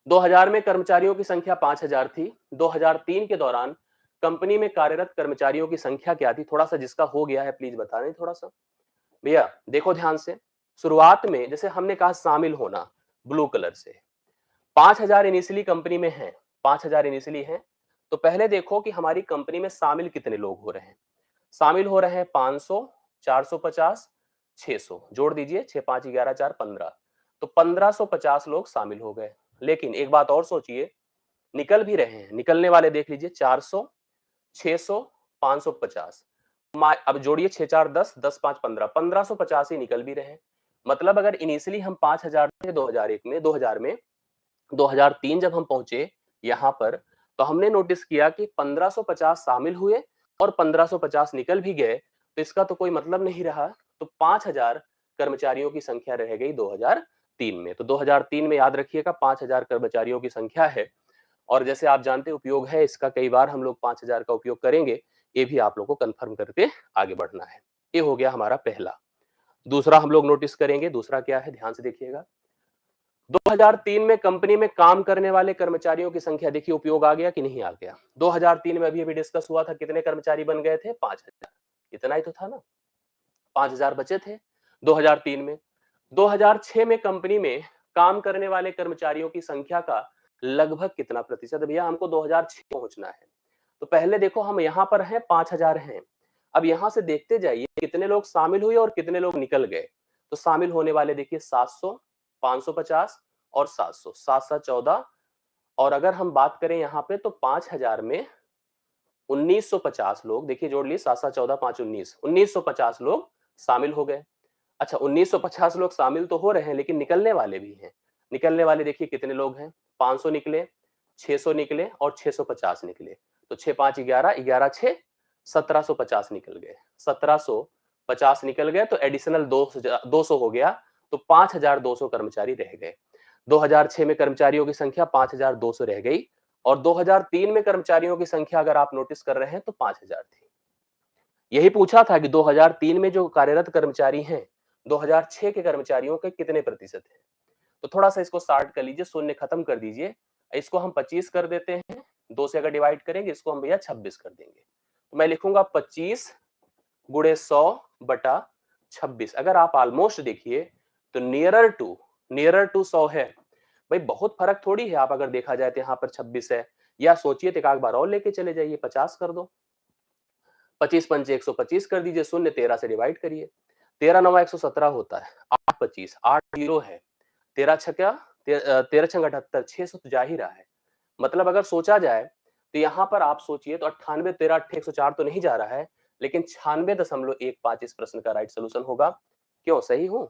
2000 में कर्मचारियों की संख्या 5000 थी। 2003 के दौरान कंपनी में कार्यरत कर्मचारियों की संख्या क्या थी? थोड़ा सा जिसका हो गया है प्लीज बता दें थोड़ा सा। भैया देखो ध्यान से, शुरुआत में जैसे हमने कहा शामिल होना, ब्लू कलर से 5000 इनिशियली कंपनी में है, 5000 इनिशियली है। तो पहले देखो कि हमारी कंपनी में शामिल कितने लोग हो रहे हैं। शामिल हो रहे हैं 500, 450, 600, जोड़ दीजिए 6 5 11 4 15। तो 1550 लोग शामिल हो गए। लेकिन एक बात और सोचिए, निकल भी रहे हैं, निकलने वाले देख लीजिए 400, 600, 550। अब जोड़िए 6 4 10, 10 5 15, 1550 ही निकल भी रहे हैं। मतलब अगर इनिशियली हम 5000 थे 2001 में, 2000 में, 2003 जब हम पहुंचे यहां पर, तो हमने नोटिस किया कि 1550 शामिल हुए और 1550 निकल भी गए। तो इसका तो कोई मतलब नहीं रहा। तो 5000 कर्मचारियों की संख्या रह गई 2003 में। तो 2003 में याद रखिएगा 5000 कर्मचारियों की संख्या है। और जैसे आप जानते हैं उपयोग है इसका, कई बार हम लोग 5000 का उपयोग करेंगे। ये भी आप लोग को कंफर्म करके आगे बढ़ना है। ये हो गया हमारा पहला। दूसरा हम लोग नोटिस करेंगे, दूसरा क्या है ध्यान से देखिएगा। 2003 में कंपनी में काम करने वाले कर्मचारियों की संख्या देखिए, उपयोग आ गया कि नहीं आ गया। 2003 में अभी अभी डिस्कस हुआ था, कितने कर्मचारी बन गए थे? 5000। इतना ही तो था ना, 5000 बचे थे 2003 में। 2006 में कंपनी में काम करने वाले कर्मचारियों की संख्या का लगभग कितना प्रतिशत? भैया हमको 2006 पहुंचना है। तो पहले देखो हम यहां पर हैं, 5000 हैं। अब यहां से देखते जाइए कितने लोग शामिल हुए और कितने लोग निकल गए। तो शामिल होने वाले देखिए 700, 550 और 700, 7 7 14। और अगर हम बात करें यहाँ पे तो 5000 में 1950 लोग, देखिए जोड़ लिए 7 7 14 5 19, 1950 लोग शामिल हो गए। अच्छा 1950 लोग शामिल तो हो रहे हैं लेकिन निकलने वाले भी हैं। निकलने वाले देखिए कितने लोग हैं? 500 निकले, 600 निकले और 650 निकले। तो 6 5 11, 11 6, 1750 निकल गए। 1750 निकल गए तो एडिशनल 200 हो गया। तो 5200 कर्मचारी रह गए। 2006 में कर्मचारियों की संख्या 5200 रह गई। और 2003 में कर्मचारियों की संख्या अगर आप नोटिस कर रहे हैं तो 5000 थी। यही पूछा था कि 2003 में जो कार्यरत कर्मचारी हैं, 2006 के कर्मचारियों के कितने प्रतिशत हैं। तो थोड़ा सा इसको स्टार्ट कर लीजिए, शून्य खत्म कर दीजिए। इसको हम 25 कर देते हैं, 2 से अगर डिवाइड करेंगे इसको हम भैया 26 कर देंगे। तो मैं लिखूंगा 25 गुणे 100 बटा 26। अगर आप ऑलमोस्ट देखिए तो नियरर टू 100 है। भाई बहुत फर्क थोड़ी है। आप अगर देखा जाए तो यहाँ पर 26 है, या सोचिए तो एक बार और लेके चले जाइए, 50 कर दो। 25 पंचे 125 कर दीजिए, शून्य 13 से डिवाइड करिए। 13 9 117 होता है, 8 25 8 जीरो है, 13 छक्का 13 छंग 78, 600 तो जा ही रहा है। मतलब अगर सोचा जाए तो यहाँ पर आप सोचिए तो 98 13 8 104 तो नहीं जा रहा है, लेकिन 96.15 इस प्रश्न का राइट सोल्यूशन होगा। क्यों सही हूं?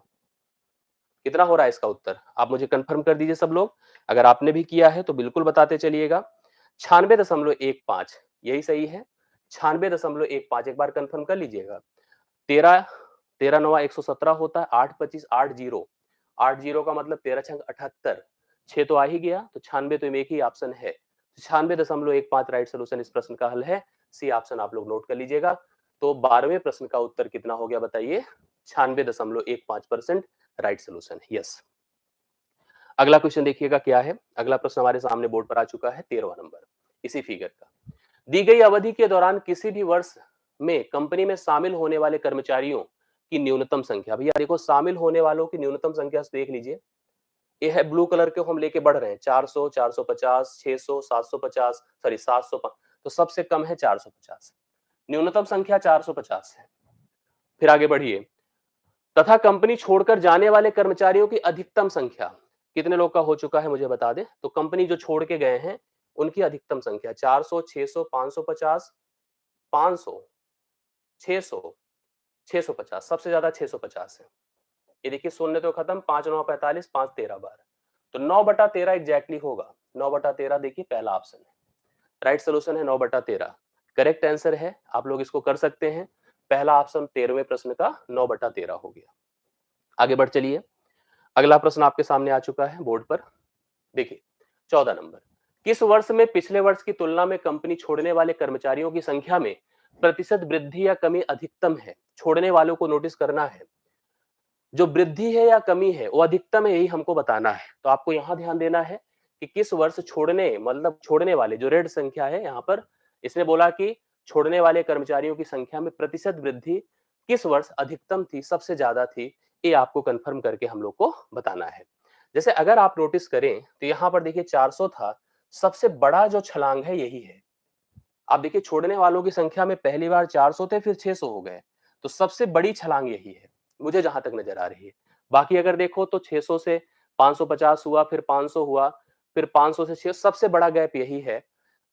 कितना हो रहा है इसका उत्तर? आप मुझे कंफर्म कर दीजिए सब लोग। अगर आपने भी किया है तो बिल्कुल बताते चलिएगा। 96.15 यही सही है। 96.15 एक बार कंफर्म कर लीजिएगा। 13 13 9 117 होता है, 8 25 8 जीरो, 8 जीरो का मतलब 13 छंग 78, 6 तो आ ही गया। तो 96 तो एक ही ऑप्शन है। 96.15 राइट सोल्यूशन इस प्रश्न का हल है। सी ऑप्शन आप लोग नोट कर लीजिएगा। तो 12वें प्रश्न का उत्तर कितना हो गया बताइए? 96.15% राइट सोल्यूशन। यस। अगला क्वेश्चन देखिएगा क्या है। अगला प्रश्न हमारे सामने बोर्ड पर आ चुका है, 13वां नंबर इसी फिगर का। दी गई अवधि के दौरान किसी भी वर्ष में कंपनी में शामिल होने वाले कर्मचारियों की न्यूनतम संख्या। भैया देखो शामिल होने वालों की न्यूनतम संख्या देख लीजिए। ये है ब्लू कलर के, हम लेके बढ़ रहे हैं 400, 450, 600, 750, सॉरी 700। तो सबसे कम है 450, न्यूनतम संख्या 450 है। फिर आगे बढ़िए। तथा कंपनी छोड़कर जाने वाले कर्मचारियों की अधिकतम संख्या कितने लोग का हो चुका है मुझे बता दे। तो कंपनी जो छोड़ के गए हैं उनकी अधिकतम संख्या 400, 600, 550, 500, 600, 650, सबसे ज्यादा 650 है। ये देखिए शून्य तो खत्म, 5 9 45, 5 13 बार। तो 9/13 एग्जैक्टली होगा। 9/13 देखिए पहला ऑप्शन है, राइट सोल्यूशन है 9/13। करेक्ट आंसर है, आप लोग इसको कर सकते हैं। पहला ऑप्शन 13वें प्रश्न का 9/13 हो गया। आगे बढ़ चलिए। अगला प्रश्न आपके सामने आ चुका है बोर्ड पर। देखिए 14 नंबर। किस वर्ष में पिछले वर्ष की तुलना में कंपनी छोड़ने वाले कर्मचारियों की संख्या में प्रतिशत वृद्धि या कमी अधिकतम है? छोड़ने वालों को नोटिस करना है। जो वृद्धि है या कमी है वो अधिकतम है, यही हमको बताना है। तो आपको यहां ध्यान देना है कि किस वर्ष छोड़ने वाले जो रेड संख्या है यहाँ पर, इसने बोला कि छोड़ने वाले कर्मचारियों की संख्या में प्रतिशत वृद्धि किस वर्ष अधिकतम थी, सबसे ज्यादा थी, ये आपको कंफर्म करके हम लोग को बताना है। जैसे अगर आप नोटिस करें तो यहाँ पर देखिए 400 था, सबसे बड़ा जो छलांग है यही है। आप देखिए छोड़ने वालों की संख्या में पहली बार 400 थे, फिर 600 हो गए, तो सबसे बड़ी छलांग यही है, मुझे जहां तक नजर आ रही है। बाकी अगर देखो तो 600 से 550 हुआ, फिर 500 हुआ, फिर 500 से 600, सबसे बड़ा गैप यही है।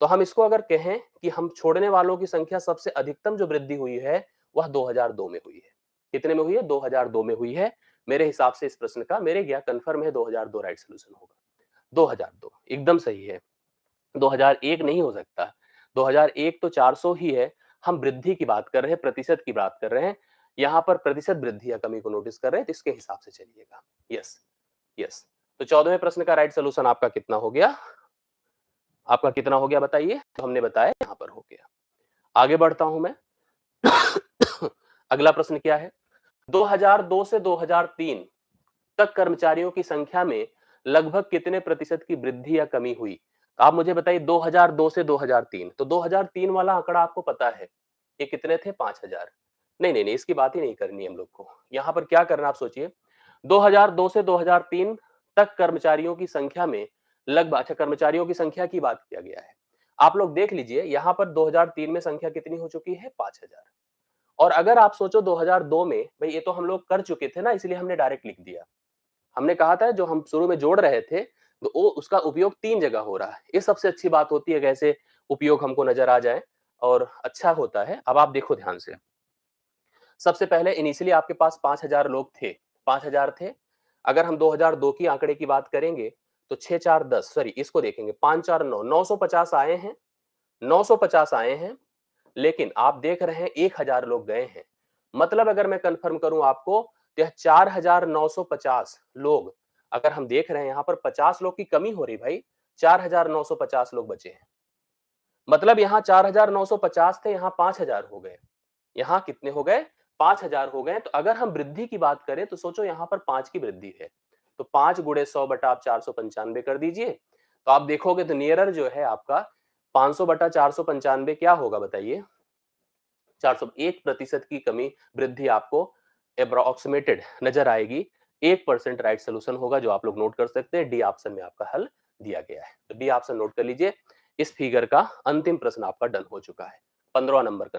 तो हम इसको अगर कहें कि हम छोड़ने वालों की संख्या सबसे अधिकतम जो वृद्धि हुई है वह 2002 में हुई है। कितने में हुई है? 2002 में हुई है। मेरे हिसाब से इस प्रश्न का, मेरे क्या कंफर्म है, 2002 राइट सोल्यूशन होगा। 2002 एकदम सही है, 2001 नहीं हो सकता। 2001 तो 400 ही है। हम वृद्धि की बात कर रहे हैं, प्रतिशत की बात कर रहे हैं। यहाँ पर प्रतिशत वृद्धि या कमी को नोटिस कर रहे हैं, तो इसके हिसाब से चलिएगा। Yes, yes. तो 14वें प्रश्न का राइट सोल्यूशन आपका कितना हो गया? आपका कितना हो गया बताइए? तो हमने बताया यहाँ पर हो गया। आगे बढ़ता हूं मैं। अगला प्रश्न क्या है? 2002 से 2003 तक कर्मचारियों की संख्या में लगभग कितने प्रतिशत की वृद्धि या कमी हुई? तो आप मुझे बताइए 2002 से 2003, तो 2003 वाला आंकड़ा आपको पता है, ये कितने थे? 5000। नहीं नहीं नहीं, इसकी बात ही नहीं करनी है हम लोग को। यहाँ पर क्या करना आप सोचिए, 2002 से 2003 तक कर्मचारियों की संख्या में लगभग, अच्छा कर्मचारियों की संख्या की बात किया गया है। आप लोग देख लीजिए यहाँ पर 2003 में संख्या कितनी हो चुकी है? 5000। और अगर आप सोचो 2002 में, भाई ये तो हम लोग कर चुके थे ना, इसलिए हमने डायरेक्ट लिख दिया। हमने कहा था जो हम शुरू में जोड़ रहे थे, तो वो उसका उपयोग 3 जगह हो रहा है। ये सबसे अच्छी बात होती है, कैसे उपयोग हमको नजर आ जाए और अच्छा होता है। अब आप देखो ध्यान से, सबसे पहले इनिशियली आपके पास 5000 लोग थे, 5000 थे। अगर हम 2002 की आंकड़े की बात करेंगे तो 6 4 10, सॉरी इसको देखेंगे, 5 4 9, 950 आए हैं, 950 आए हैं। लेकिन आप देख रहे हैं 1000 लोग गए हैं। मतलब अगर मैं कंफर्म करूं आपको, तो यह 4950 लोग, अगर हम देख रहे हैं यहाँ पर 50 लोग की कमी हो रही भाई, 4950 लोग बचे हैं। मतलब यहाँ 4950 थे, यहाँ 5000 हो गए। यहाँ कितने हो गए? 5000 हो गए। तो अगर हम वृद्धि की बात करें तो सोचो यहाँ पर 5 की वृद्धि है, तो 5 गुणे 100 बटा आप 495 कर दीजिए। तो आप देखोगे तो नियरर जो है आपका 500 बटा 495 क्या होगा बताइए? 401% की कमी वृद्धि आपको अप्रोक्सीमेटेड नजर आएगी। 1% राइट सोल्यूशन होगा, जो आप लोग नोट कर सकते हैं। डी ऑप्शन में आपका हल दिया गया है, तो डी ऑप्शन नोट कर लीजिए। इस फिगर का अंतिम प्रश्न आपका डन हो चुका है। 15वां नंबर का